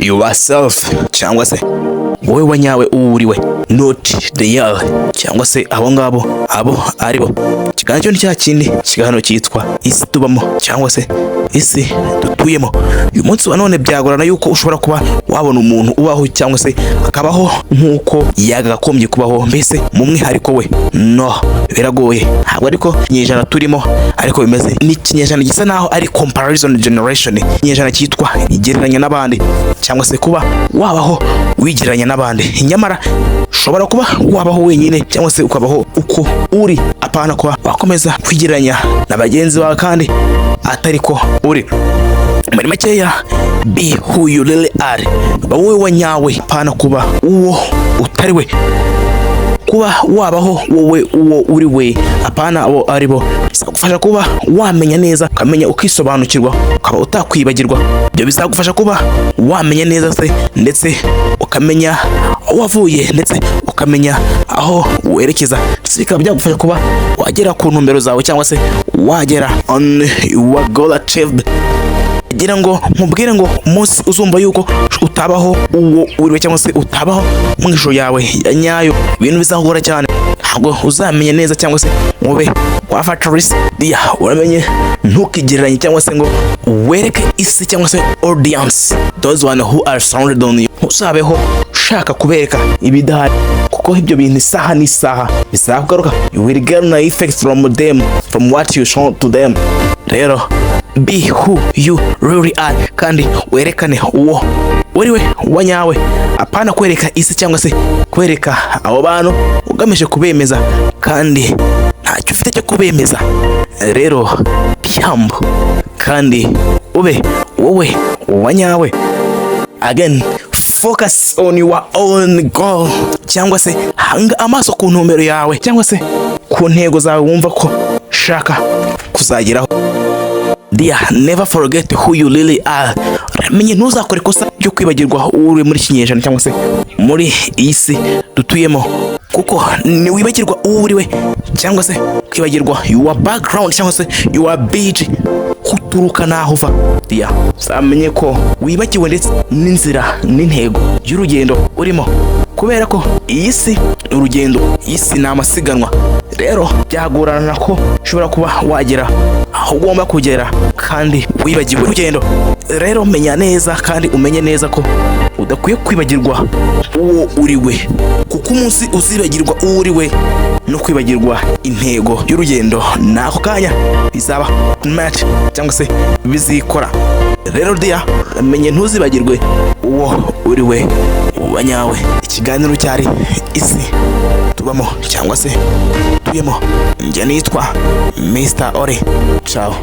yourself, cyangwa se wowe wanyawe uwuriwe, not the real, cyangwa se abo ngabo abo aribo. Ikiganiro ni cya kindi kiganiro cyitwa isi tubamo cyangwa se isi dutuyemo. Uyu munsi wa none byagorana yuko ushobora kuba wabona umuntu ubaho cyangwa se akabaho nk'uko yagakombye kubaho, mbese mu mwihariko we. No, biragoye. Ntabwo ariko ikinyejana turimo ariko bimeze. Ni ikinyejana gisa naho ari comparison generation, ikinyejana cyitwa igereranya n'abandi, cyangwa se kuba wabaho wigereranya n'abandi. Nyamara ushobora kuba wabaho wenyine cyangwa se ukabaho uko uri, apana kuba wakomeza kwigereranya na bagenzi bawe kandi atari ko uri. Muri makeya, be who you really are. Wowe wanyawe, apana kuba uwo utari we. Kuba wabaho wowe uwo uri we, apana abo aribo, bizagufasha kuba wamenya neza, ukamenya ukisobanukirwa, ukaba utakwibagirwa. Ibyo bizagufasha kuba wamenya neza se, ndetse ukamenya aho wavuye, ndetse ukamenya aho werekeza. Bikaba byagufasha kuba wagera ku ntumbero zawe, cyangwa se wagera on your goal achieved. Gira ngo mubwire ngo umunsi uzumva yuko utabaho uwo uriwe, cyangwa se utabaho mu ishusho yawe ya nyayo, ibintu bizahura cyane. Ntabwo uzamenya neza, cyangwa se mube wafata risk. Uramenye ntukigereranye, cyangwa se ngo wereke isi cyangwa se audience, those one who are surrounded on you. Usabeho ushaka kubereka ibidahari, kuko ibyo bintu isaha n'isaha bizakugaruka. You will get an effect from them, from what you show to them. Rero be who you really are, kandi werekane uwo uriwe wanyawe, apana kwereka isi cyangwa se kwereka abo bantu ugamije kubemeza kandi ntacyo ufite cyo kubemeza. Rero be humble kandi ube wowe wanyawe. Again, focus on your own goal, cyangwa se hanga amaso ku ntumbero yawe, cyangwa se ku ntego zawe wumva ko shaka kuzageraho. Never forget who you really are. Menye ntuzakore ikosa ryo kwibagirwa uri muri kinyejana, cyangwa se muri iyi si dutuyemo, kuko ni wibagirwa uriwe, cyangwa se kwibagirwa your background, cyangwa se your beach, kuturuka naho uva. Samenye ko wibagiwe ndetse n'inzira n'intego y'urugendo urimo, kubera ko iyi si urugendo, iyi si ni amasiganwa. Rero byagorana ko ushobora kuba wagera aho ugomba kugera kandi wibagiwe urugendo. Rero menya neza kandi umenye neza ko udakwiye kwibagirwa uwo uriwe, kuko umunsi uzibagirwa uwo uriwe no kwibagirwa intego y'urugendo, nako kanya bizaba match, cyangwa se bizikora. Rero menye ntuzibagirwe uwo uriwe wanyawe. Ikiganiro cyari isi tubamo cyangwa se tuyemo. Njye nitwa Mr. Ore. Ciao.